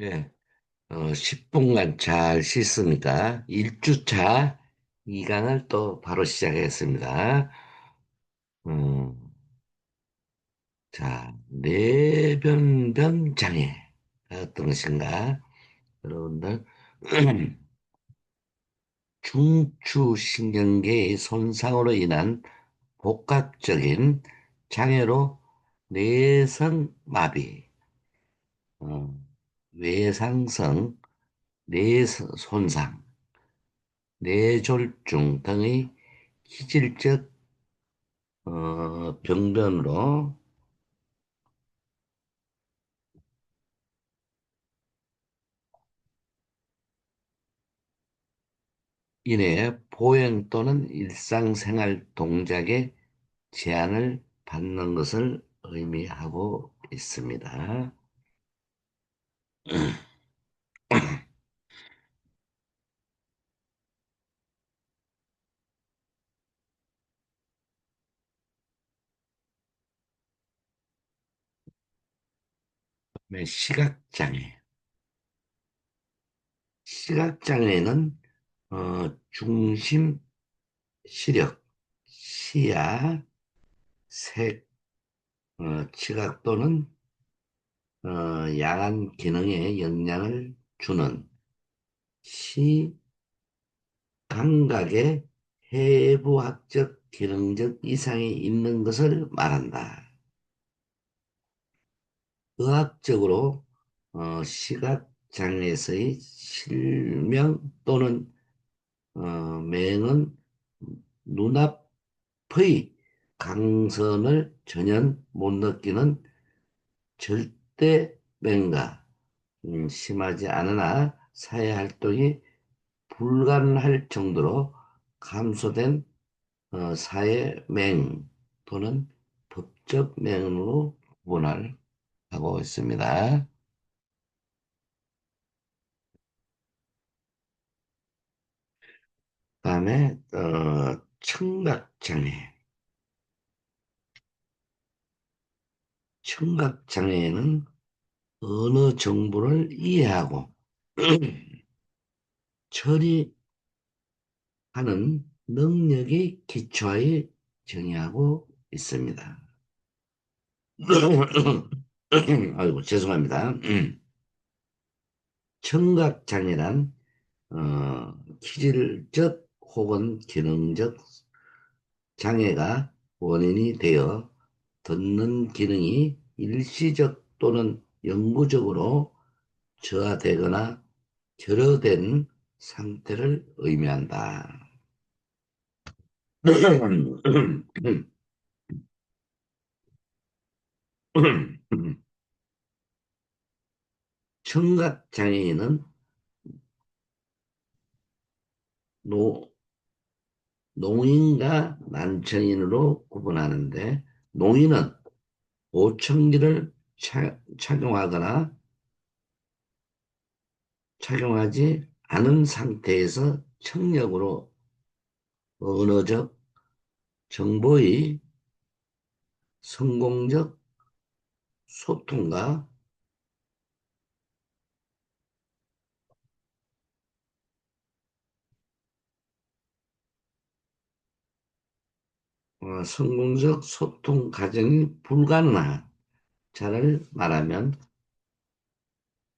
예, 10분간 잘 씻으니까 1주차 2강을 또 바로 시작하겠습니다. 음, 자, 뇌변변 장애 어떤 것인가? 여러분들 중추신경계의 손상으로 인한 복합적인 장애로 뇌성마비, 어, 외상성 뇌손상, 뇌졸중 등의 기질적 병변으로 인해 보행 또는 일상생활 동작에 제한을 받는 것을 의미하고 있습니다. 그다음에 시각장애. 시각장애는 중심, 시력, 시야, 색, 지각 또는 야간 기능에 영향을 주는 시감각의 해부학적 기능적 이상이 있는 것을 말한다. 의학적으로 시각장애에서의 실명 또는 맹은 눈앞의 강선을 전혀 못 느끼는 절대 맹가, 심하지 않으나 사회활동이 불가능할 정도로 감소된 사회맹 또는 법적 맹으로 구분을 하고 있습니다. 그다음에 청각장애. 청각장애는 언어 정보를 이해하고 처리하는 능력이 기초하에 정의하고 있습니다. 아이고, 죄송합니다. 청각장애란 기질적 혹은 기능적 장애가 원인이 되어 듣는 기능이 일시적 또는 영구적으로 저하되거나 결여된 상태를 의미한다. 청각장애인은 노, 농인과 난청인으로 구분하는데, 농인은 보청기를 착용하거나 착용하지 않은 상태에서 청력으로 언어적 정보의 성공적 소통과 성공적 소통 과정이 불가능한 자를 말하면,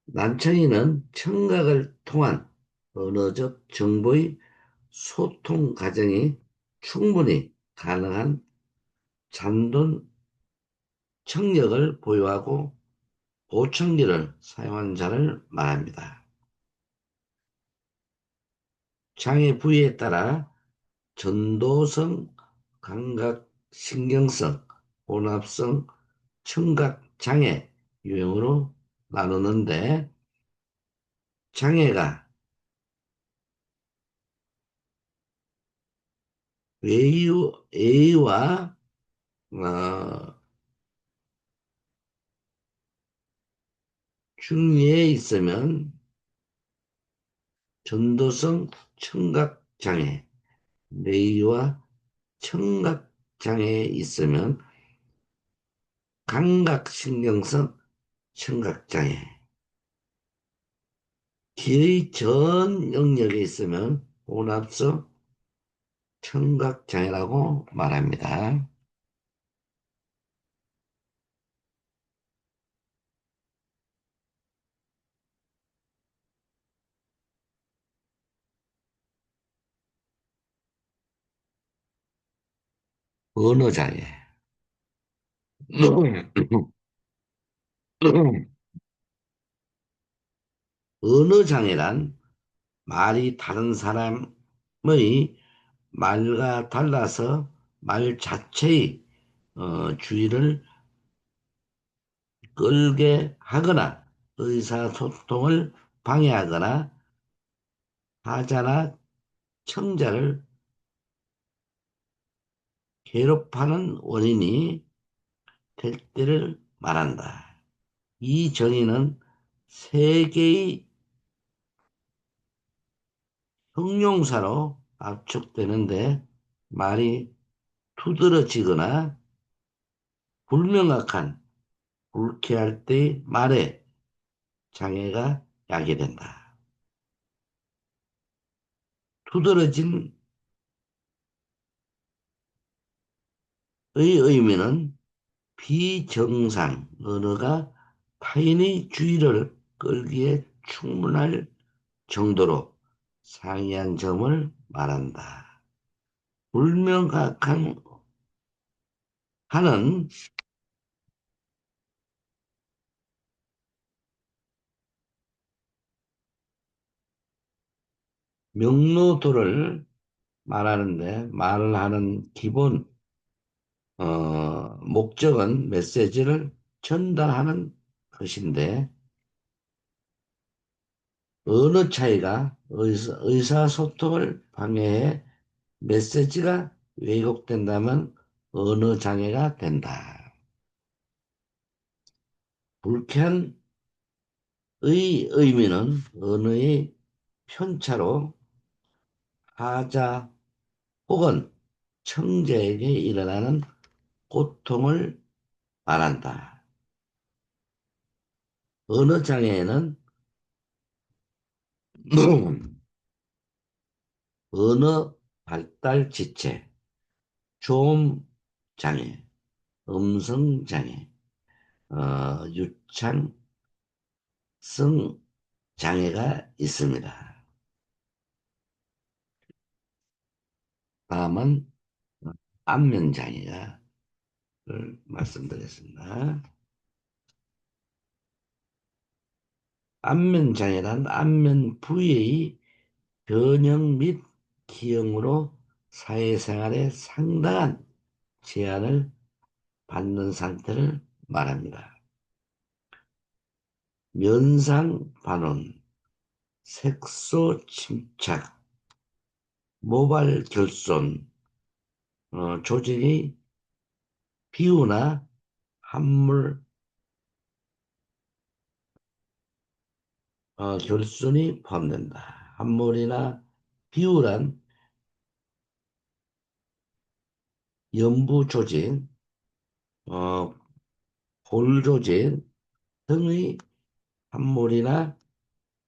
난청이는 청각을 통한 언어적 정보의 소통 과정이 충분히 가능한 잠든 청력을 보유하고 보청기를 사용하는 자를 말합니다. 장애 부위에 따라 전도성, 감각신경성, 혼합성, 청각장애 유형으로 나누는데, 장애가 A와 어, 중위에 있으면 전도성 청각장애, 뇌와 청각장애에 있으면 감각신경성 청각장애, 기의 전 영역에 있으면 혼합성 청각장애라고 말합니다. 언어장애. 언어장애란 말이 다른 사람의 말과 달라서 말 자체의 주의를 끌게 하거나 의사소통을 방해하거나 하자나 청자를 괴롭하는 원인이 될 때를 말한다. 이 정의는 세 개의 형용사로 압축되는데 말이 두드러지거나 불명확한 불쾌할 때 말에 장애가 야기된다. 두드러짐의 의미는 비정상 언어가 타인의 주의를 끌기에 충분할 정도로 상이한 점을 말한다. 불명확한 하는 명료도를 말하는데 말을 하는 기본 목적은 메시지를 전달하는 것인데 언어 차이가 의사소통을 방해해 메시지가 왜곡된다면 언어 장애가 된다. 불쾌한 의 의미는 언어의 편차로 하자 혹은 청자에게 일어나는 고통을 말한다. 언어 장애에는 언어 발달 지체, 조음 장애, 음성 장애, 유창성 장애가 있습니다. 다음은 안면 장애가 말씀드리겠습니다. 안면 장애란 안면 부위의 변형 및 기형으로 사회생활에 상당한 제한을 받는 상태를 말합니다. 면상 반원, 색소 침착, 모발 결손, 조직의 비우나 함물 결손이 포함된다. 함몰이나 비우란 연부 조직, 어, 볼 조직 등의 함몰이나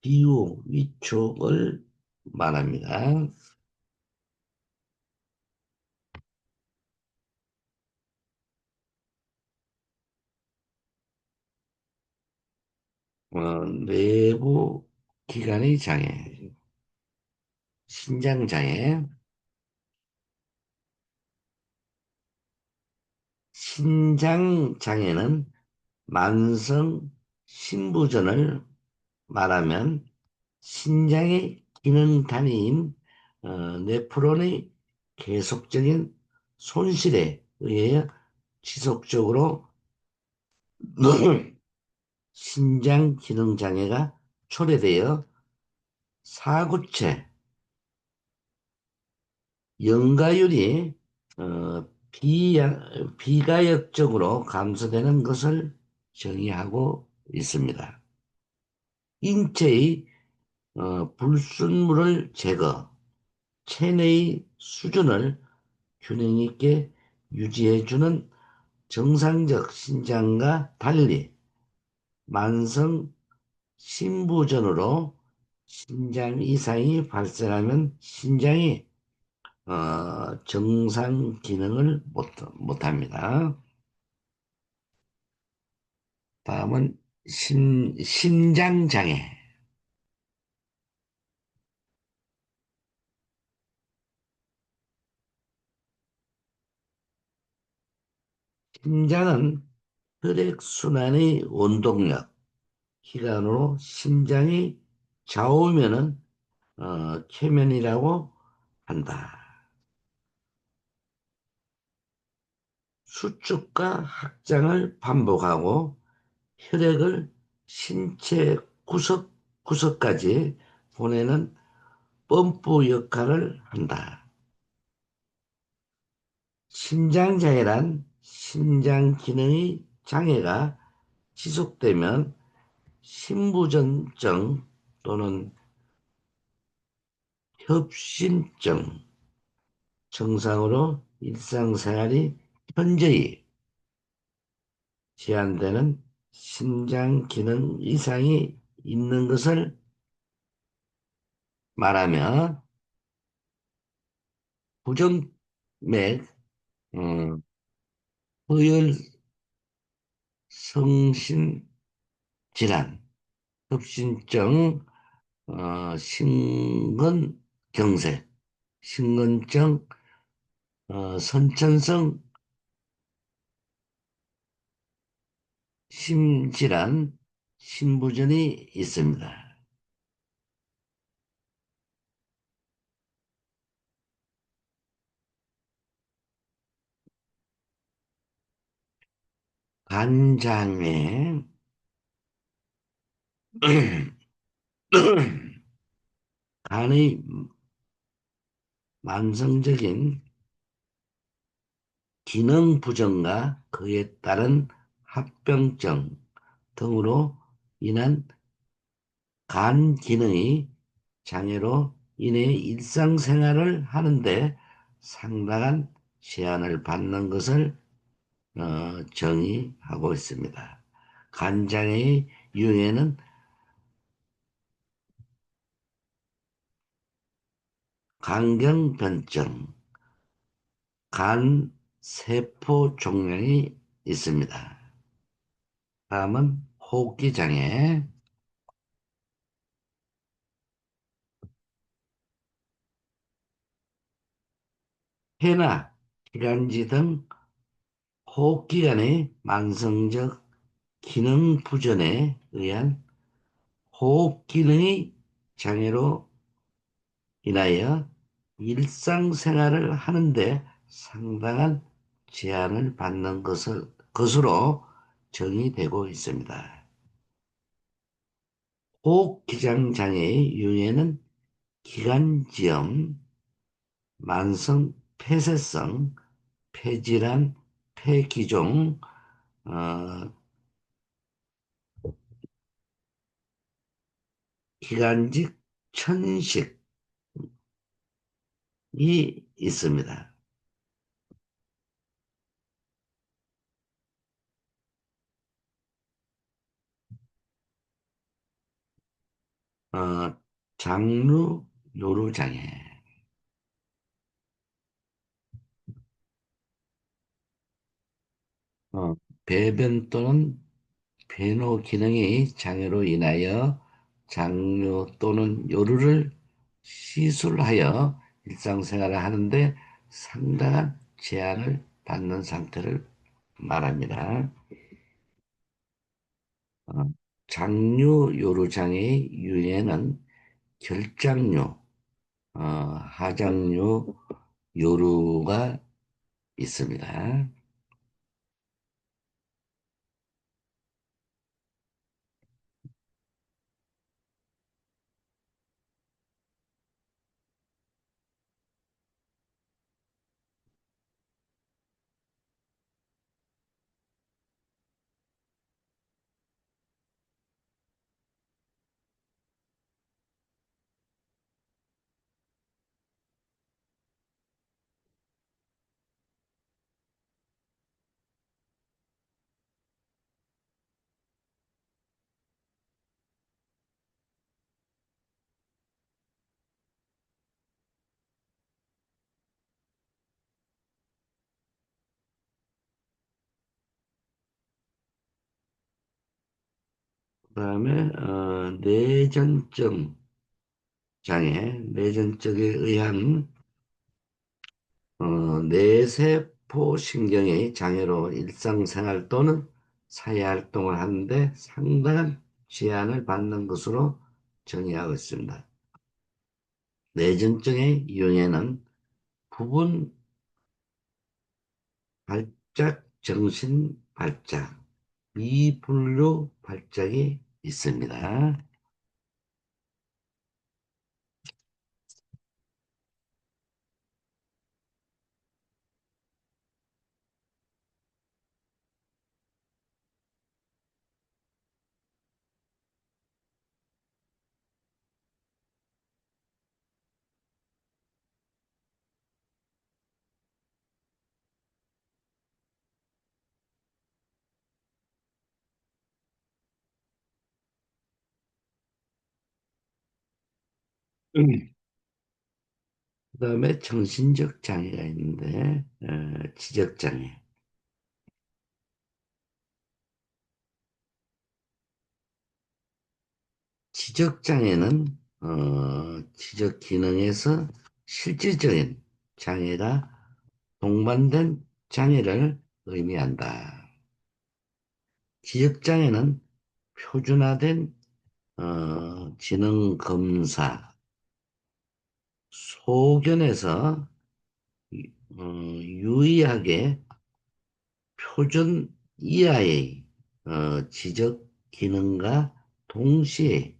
비우, 위축을 말합니다. 내부 기관의 장애, 신장 장애, 신장 장애는 만성 신부전을 말하면 신장의 기능 단위인 네프론의 계속적인 손실에 의해 지속적으로 신장 기능 장애가 초래되어 사구체 영가율이 비가역적으로 감소되는 것을 정의하고 있습니다. 인체의 불순물을 제거, 체내의 수준을 균형 있게 유지해주는 정상적 신장과 달리 만성 신부전으로 신장 이상이 발생하면 신장이 정상 기능을 못합니다. 다음은 신장장애. 심장은 혈액순환의 원동력, 기관으로 심장이 좌우면은 쾌면이라고 한다. 수축과 확장을 반복하고 혈액을 신체 구석구석까지 보내는 펌프 역할을 한다. 심장장애란 심장 기능의 장애가 지속되면 심부전증 또는 협심증 증상으로 일상생활이 현저히 제한되는 심장 기능 이상이 있는 것을 말하며 부정맥, 음, 허혈성신 질환, 협심증, 심근경색, 심근증, 선천성 심질환, 심부전이 있습니다. 간장에 간의 만성적인 기능 부정과 그에 따른 합병증 등으로 인한 간 기능이 장애로 인해 일상생활을 하는데 상당한 제한을 받는 것을 정의하고 있습니다. 간장의 유해는 간경변증, 간 세포 종양이 있습니다. 다음은 호흡기장애. 폐나 기관지 등 호흡기관의 만성적 기능 부전에 의한 호흡 기능의 장애로 인하여 일상생활을 하는데 상당한 제한을 받는 것으로 정의되고 있습니다. 호흡기장 장애의 유해는 기관지염, 만성 폐쇄성, 폐질환, 폐기종, 어, 기관지 천식이 있습니다. 어, 장루 요루장애, 어, 배변 또는 배노 기능의 장애로 인하여 장류 또는 요루를 시술하여 일상생활을 하는데 상당한 제한을 받는 상태를 말합니다. 어, 장류 요루장애의 유해는 결장류, 하장류 요루가 있습니다. 그다음에 뇌전증 장애, 뇌전증에 의한 뇌세포 신경의 장애로 일상생활 또는 사회활동을 하는데 상당한 제한을 받는 것으로 정의하고 있습니다. 뇌전증의 유형에는 부분 발작, 정신 발작, 미분류 발작이 있습니다. 그다음에 정신적 장애가 있는데 지적장애. 지적장애는 지적 기능에서 실질적인 장애가 동반된 장애를 의미한다. 지적장애는 표준화된 지능 검사, 소견에서 유의하게 표준 이하의 지적 기능과 동시에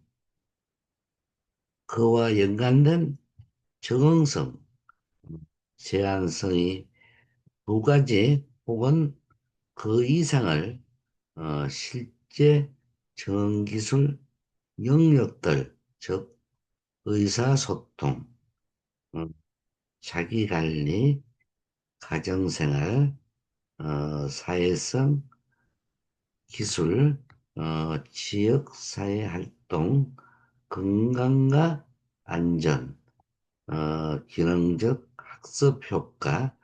그와 연관된 적응성, 제한성이 두 가지 혹은 그 이상을 실제 정기술 영역들, 즉 의사소통, 어, 자기관리, 가정생활, 사회성, 기술, 지역사회활동, 건강과 안전, 기능적 학습 효과,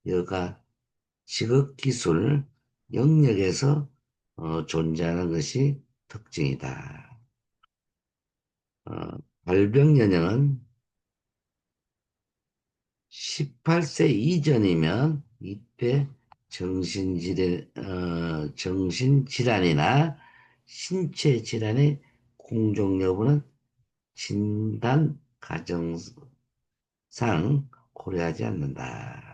여가 직업기술 영역에서 존재하는 것이 특징이다. 발병 연령은 18세 이전이면 이때 정신질환이나 신체 질환의 공존 여부는 진단 과정상 고려하지 않는다.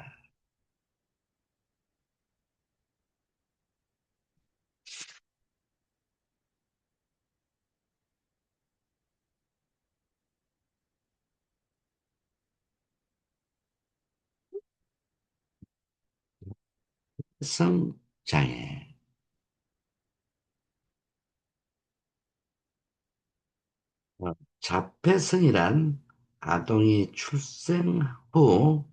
성장애. 자폐성이란 아동이 출생 후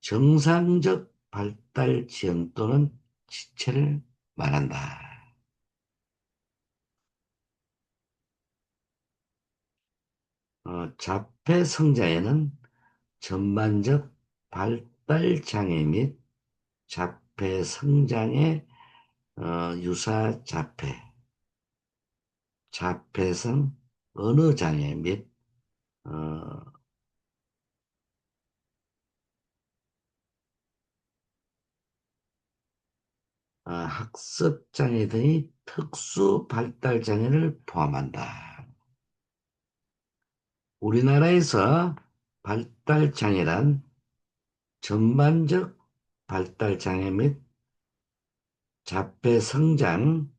정상적 발달 지형 또는 지체를 말한다. 자폐성장애는 전반적 발달 장애 및 자폐 성장의 유사 자폐, 자폐성 언어 장애 및 학습 장애 등의 특수 발달 장애를 포함한다. 우리나라에서 발달 장애란 전반적 발달 장애 및 자폐 성장,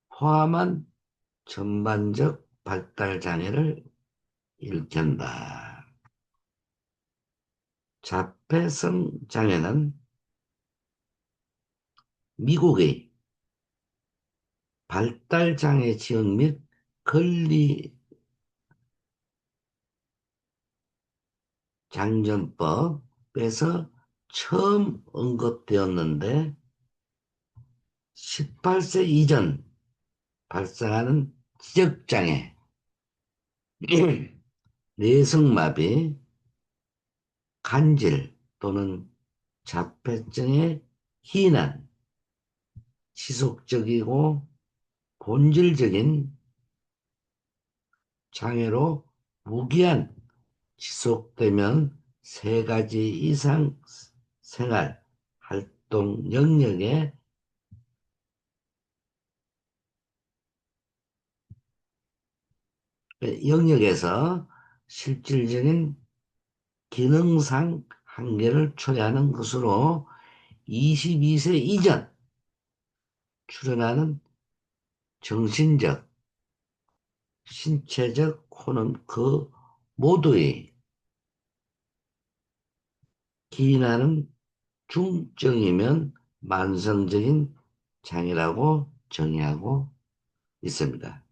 포함한 전반적 발달 장애를 일컫는다. 자폐성 장애는 미국의 발달 장애 지원 및 권리 장려법에서 처음 언급되었는데 18세 이전 발생하는 지적장애, 뇌성마비, 간질 또는 자폐증의 희난, 지속적이고 본질적인 장애로 무기한 지속되면 세 가지 이상 생활 활동 영역에서 실질적인 기능상 한계를 초래하는 것으로 22세 이전 출현하는 정신적, 신체적 혹은 그 모두의 기인하는 중증이면 만성적인 장애라고 정의하고 있습니다.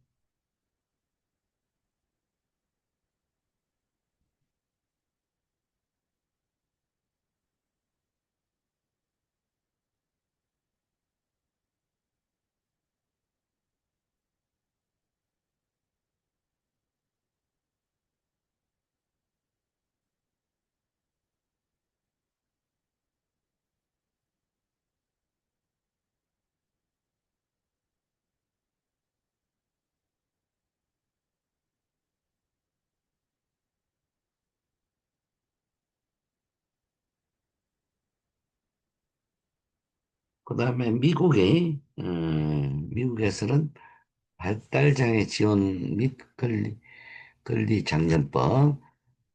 그다음에 미국에서는 발달장애 지원 및 권리장려법,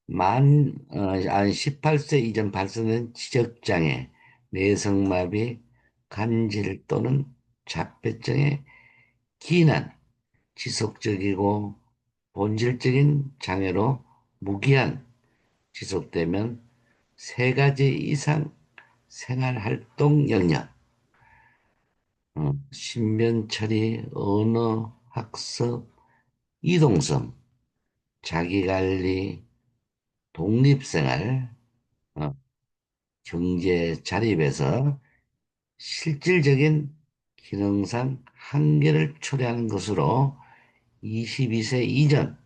18세 이전 발생된 지적장애, 뇌성마비, 간질 또는 자폐증의 기난, 지속적이고 본질적인 장애로 무기한 지속되면 세 가지 이상 생활활동 영역, 신변 처리, 언어, 학습, 이동성, 자기관리, 독립생활, 어, 경제 자립에서 실질적인 기능상 한계를 초래하는 것으로 22세 이전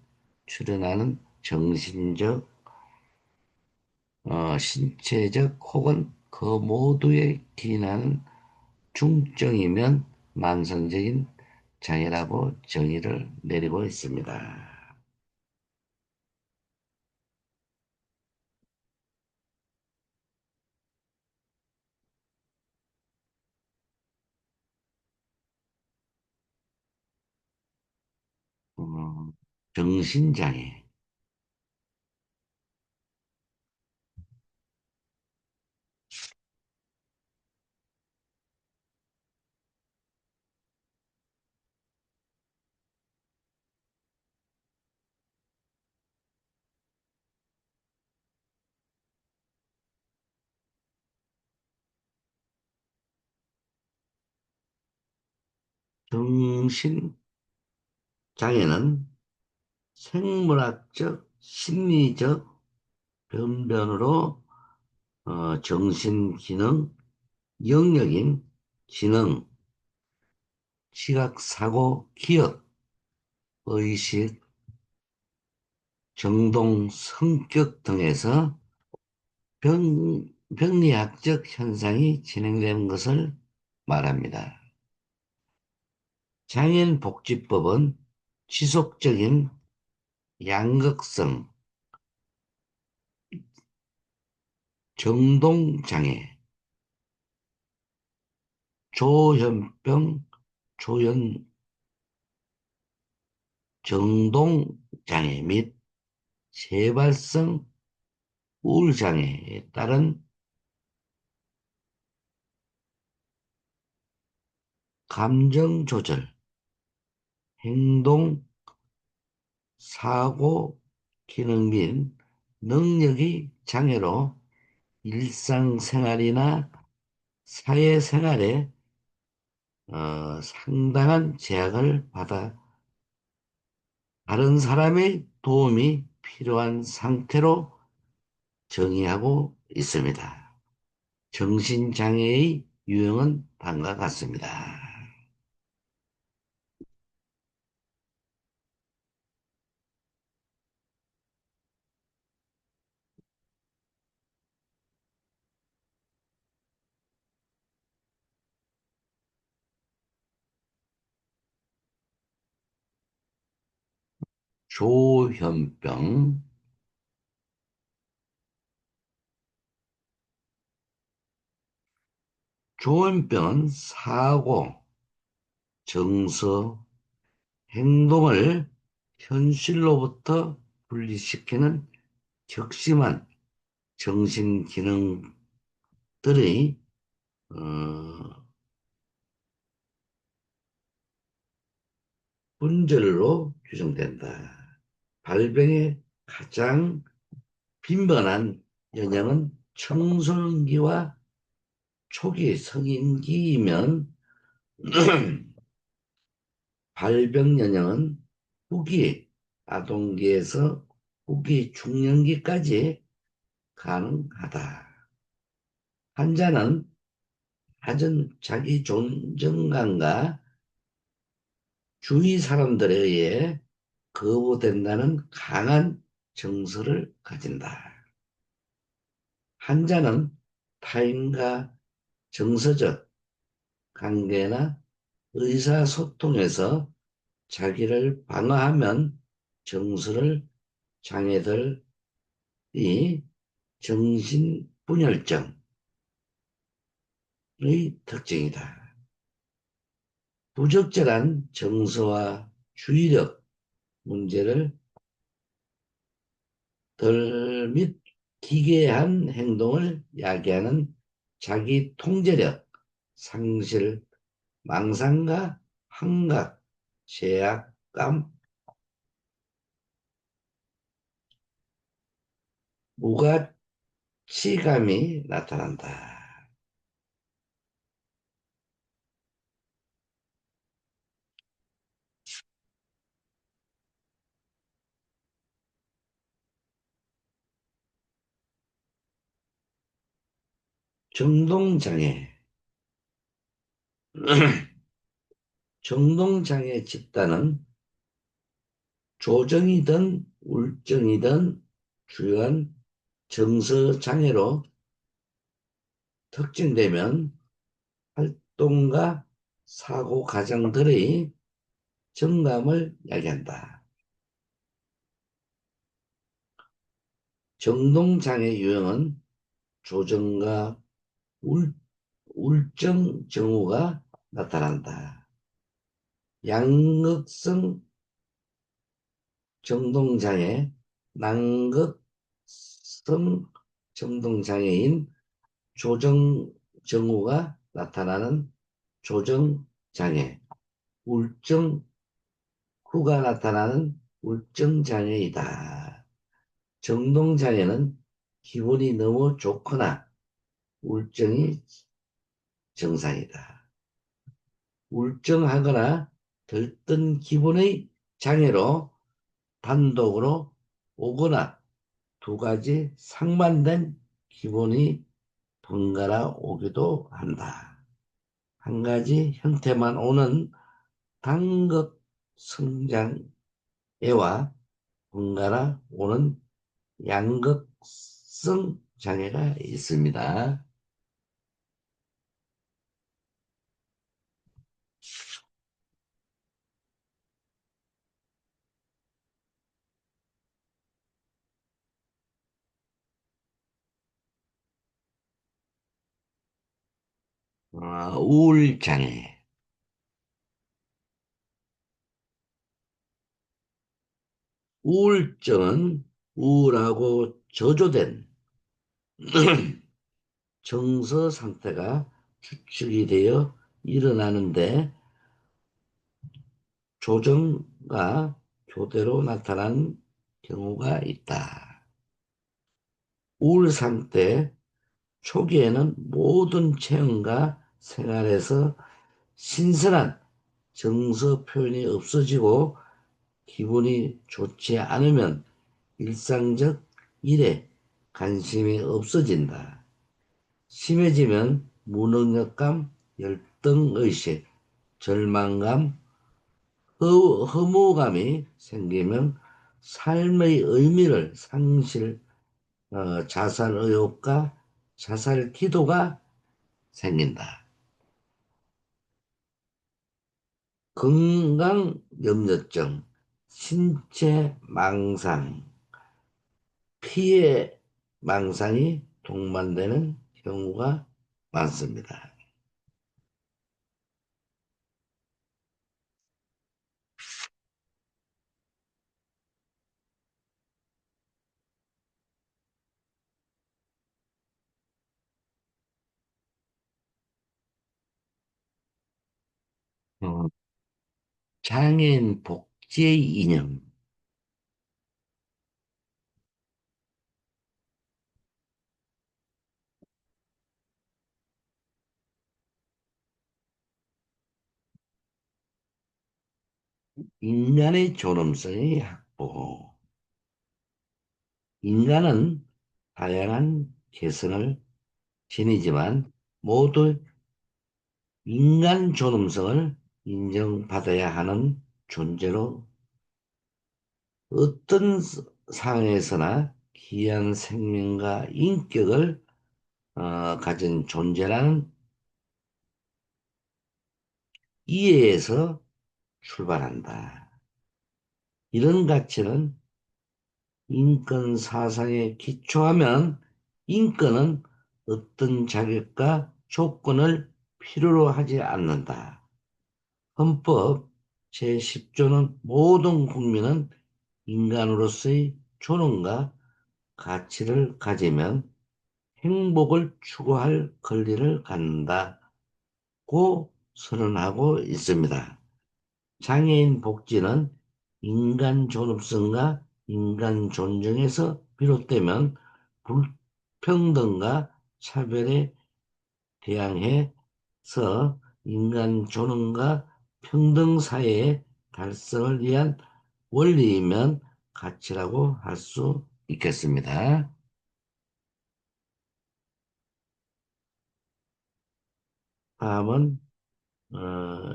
출현하는 정신적, 신체적 혹은 그 모두에 기인하는 중증이면 만성적인 장애라고 정의를 내리고 있습니다. 어, 정신장애, 정신장애는 생물학적, 심리적 변변으로 정신기능 영역인 지능, 시각, 사고, 기억, 의식, 정동, 성격 등에서 병리학적 현상이 진행되는 것을 말합니다. 장애인복지법은 지속적인 양극성, 정동장애, 조현병, 조현, 정동장애 및 재발성 우울장애에 따른 감정조절, 행동, 사고, 기능 및 능력의 장애로 일상생활이나 사회생활에 상당한 제약을 받아 다른 사람의 도움이 필요한 상태로 정의하고 있습니다. 정신장애의 유형은 다음과 같습니다. 조현병, 조현병은 사고, 정서, 행동을 현실로부터 분리시키는 격심한 정신기능들의 분절로 규정된다. 발병의 가장 빈번한 연령은 청소년기와 초기 성인기이면 발병 연령은 후기 아동기에서 후기 중년기까지 가능하다. 환자는 낮은 자기 존중감과 주위 사람들에 의해 거부된다는 강한 정서를 가진다. 환자는 타인과 정서적 관계나 의사소통에서 자기를 방어하면 정서를 장애들이 정신분열증의 특징이다. 부적절한 정서와 주의력 문제를 덜 및 기괴한 행동을 야기하는 자기 통제력, 상실, 망상과 환각, 죄악감, 무가치감이 나타난다. 정동장애. 정동장애 집단은 조정이든 울증이든 주요한 정서장애로 특징되면 활동과 사고 과정들의 정감을 야기한다. 정동장애 유형은 조정과 울, 울증 증후가 나타난다. 양극성 정동장애, 난극성 정동장애인 조정 증후가 나타나는 조정장애, 울증 후가 나타나는 울증장애이다. 정동장애는 기분이 너무 좋거나 울증이 정상이다. 울증하거나 들뜬 기분의 장애로 단독으로 오거나 두 가지 상반된 기분이 번갈아 오기도 한다. 한 가지 형태만 오는 단극 성장애와 번갈아 오는 양극성 장애가 있습니다. 우울장애. 우울증은 우울하고 저조된 정서 상태가 추측이 되어 일어나는데 조정과 교대로 나타나는 경우가 있다. 우울 상태 초기에는 모든 체험과 생활에서 신선한 정서 표현이 없어지고 기분이 좋지 않으면 일상적 일에 관심이 없어진다. 심해지면 무능력감, 열등의식, 절망감, 허무감이 생기면 삶의 의미를 자살 의혹과 자살 기도가 생긴다. 건강 염려증, 신체 망상, 피해 망상이 동반되는 경우가 많습니다. 어, 장애인 복지의 이념, 인간의 존엄성의 확보. 인간은 다양한 개성을 지니지만 모두 인간 존엄성을 인정받아야 하는 존재로 어떤 상황에서나 귀한 생명과 인격을 가진 존재라는 이해에서 출발한다. 이런 가치는 인권 사상에 기초하면 인권은 어떤 자격과 조건을 필요로 하지 않는다. 헌법 제10조는 모든 국민은 인간으로서의 존엄과 가치를 가지면 행복을 추구할 권리를 갖는다고 선언하고 있습니다. 장애인 복지는 인간 존엄성과 인간 존중에서 비롯되면 불평등과 차별에 대항해서 인간 존엄과 평등 사회의 달성을 위한 원리이면 가치라고 할 수 있겠습니다. 다음은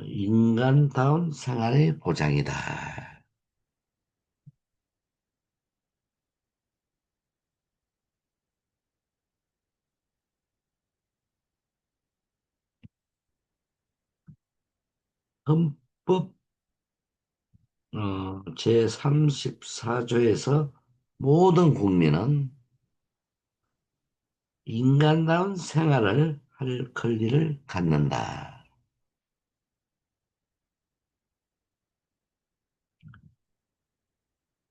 인간다운 생활의 보장이다. 헌법 제34조에서 모든 국민은 인간다운 생활을 할 권리를 갖는다.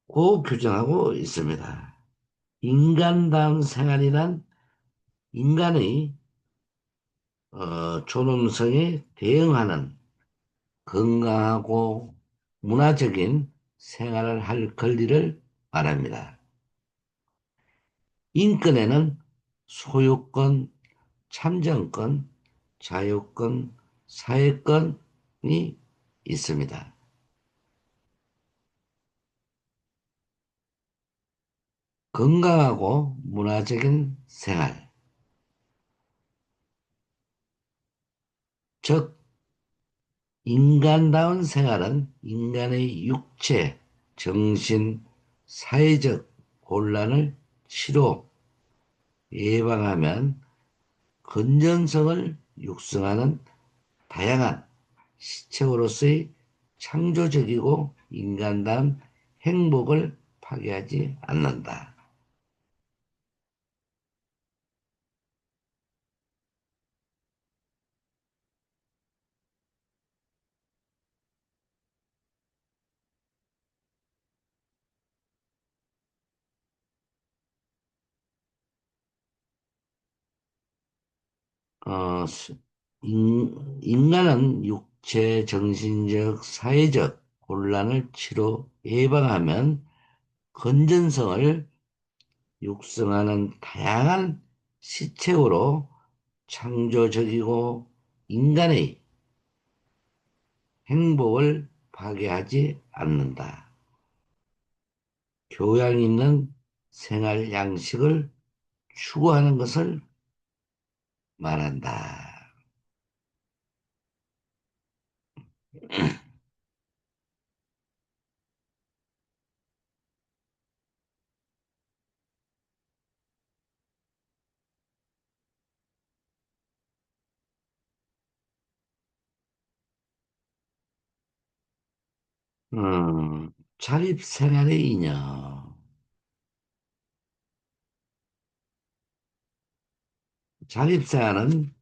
고 규정하고 있습니다. 인간다운 생활이란 인간의 존엄성에 대응하는 건강하고 문화적인 생활을 할 권리를 말합니다. 인권에는 소유권, 참정권, 자유권, 사회권이 있습니다. 건강하고 문화적인 생활, 즉 인간다운 생활은 인간의 육체, 정신, 사회적 곤란을 치료, 예방하면 건전성을 육성하는 다양한 시체로서의 창조적이고 인간다운 행복을 파괴하지 않는다. 어, 인간은 육체, 정신적, 사회적 곤란을 치료, 예방하면 건전성을 육성하는 다양한 시책으로 창조적이고 인간의 행복을 파괴하지 않는다. 교양 있는 생활 양식을 추구하는 것을 말한다. 자립생활의 이념. 자립생활은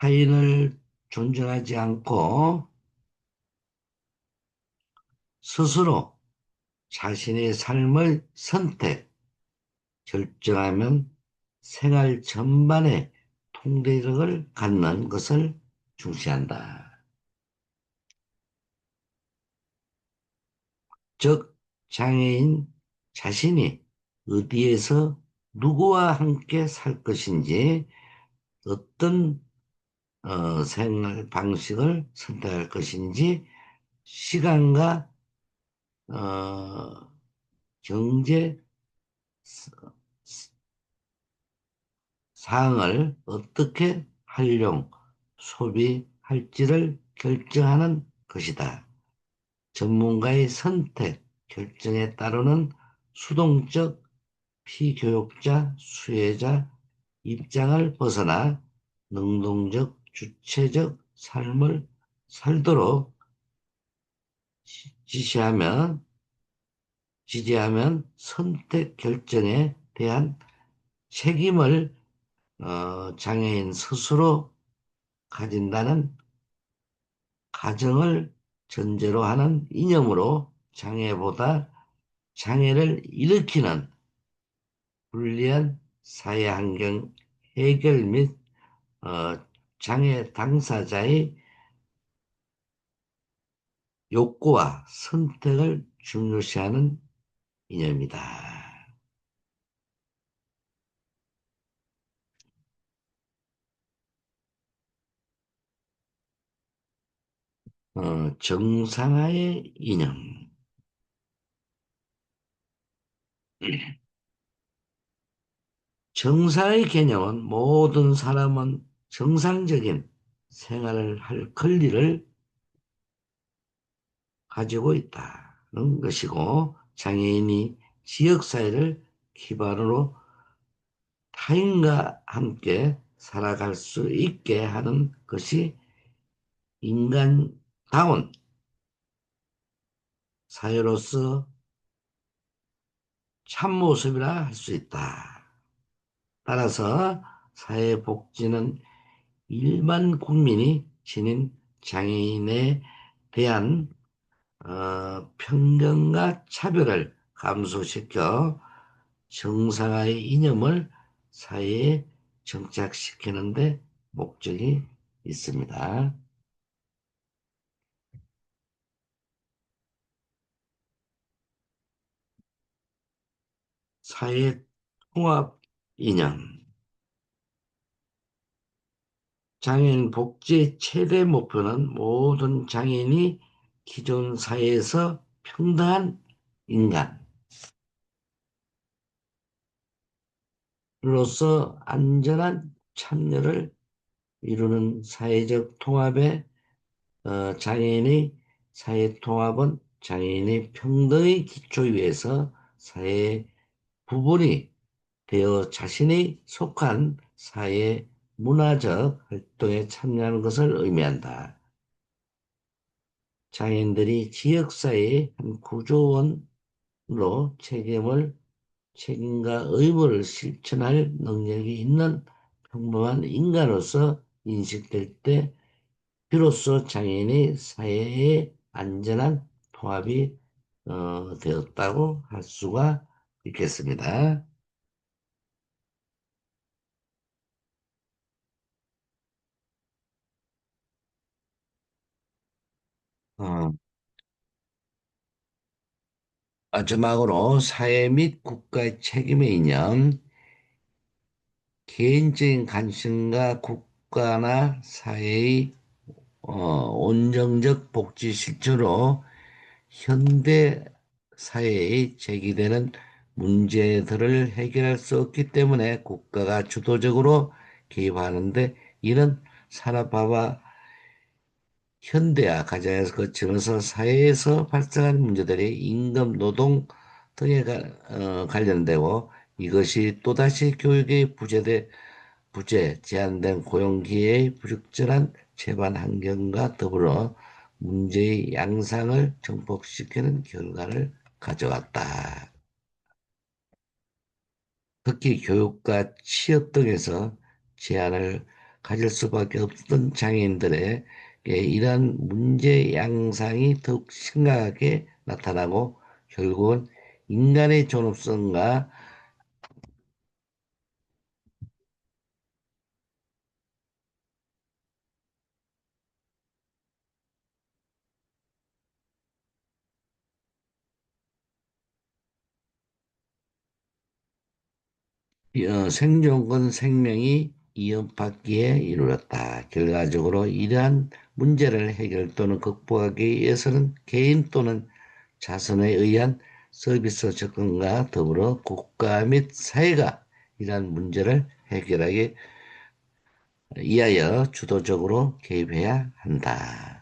타인을 존중하지 않고 스스로 자신의 삶을 선택, 결정하면 생활 전반에 통제력을 갖는 것을 중시한다. 즉, 장애인 자신이 어디에서 누구와 함께 살 것인지, 어떤 생활 방식을 선택할 것인지, 시간과 어, 경제 사항을 어떻게 활용, 소비할지를 결정하는 것이다. 전문가의 선택, 결정에 따르는 수동적 피교육자, 수혜자 입장을 벗어나 능동적, 주체적 삶을 살도록 지시하면, 지지하면 선택 결정에 대한 책임을 장애인 스스로 가진다는 가정을 전제로 하는 이념으로 장애보다 장애를 일으키는 불리한 사회 환경 해결 및 어, 장애 당사자의 욕구와 선택을 중요시하는 이념이다. 정상화의 이념. 정상의 개념은 모든 사람은 정상적인 생활을 할 권리를 가지고 있다는 것이고, 장애인이 지역사회를 기반으로 타인과 함께 살아갈 수 있게 하는 것이 인간다운 사회로서 참모습이라 할 수 있다. 따라서 사회복지는 일반 국민이 지닌 장애인에 대한 편견과 차별을 감소시켜 정상화의 이념을 사회에 정착시키는 데 목적이 있습니다. 사회 통합 이념. 장애인 복지의 최대 목표는 모든 장애인이 기존 사회에서 평등한 인간으로서 안전한 참여를 이루는 사회적 통합에 장애인의 사회 통합은 장애인의 평등의 기초 위에서 사회 부분이 되어 자신이 속한 사회 문화적 활동에 참여하는 것을 의미한다. 장애인들이 지역사회의 한 구조원으로 책임과 의무를 실천할 능력이 있는 평범한 인간으로서 인식될 때 비로소 장애인이 사회의 안전한 통합이 되었다고 할 수가 있겠습니다. 어, 마지막으로 사회 및 국가의 책임의 이념, 개인적인 관심과 국가나 사회의 온정적 복지 실천으로 현대 사회에 제기되는 문제들을 해결할 수 없기 때문에 국가가 주도적으로 개입하는데, 이는 산업화와 현대화 과정에서 거치면서 사회에서 발생하는 문제들이 임금, 노동 등에 관련되고, 이것이 또다시 교육의 제한된 고용 기회의 부적절한 재반 환경과 더불어 문제의 양상을 증폭시키는 결과를 가져왔다. 특히 교육과 취업 등에서 제한을 가질 수밖에 없던 장애인들에게 이러한 문제 양상이 더욱 심각하게 나타나고 결국은 인간의 존엄성과 생존권 생명이 위협받기에 이르렀다. 결과적으로 이러한 문제를 해결 또는 극복하기 위해서는 개인 또는 자선에 의한 서비스 접근과 더불어 국가 및 사회가 이러한 문제를 해결하기 위하여 주도적으로 개입해야 한다.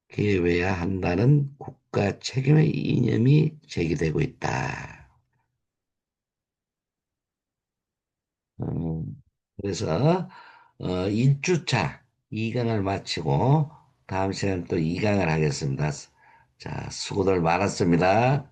개입해야 한다는 국가 책임의 이념이 제기되고 있다. 그래서 1주차 2강을 마치고 다음 시간 또 2강을 하겠습니다. 자, 수고들 많았습니다.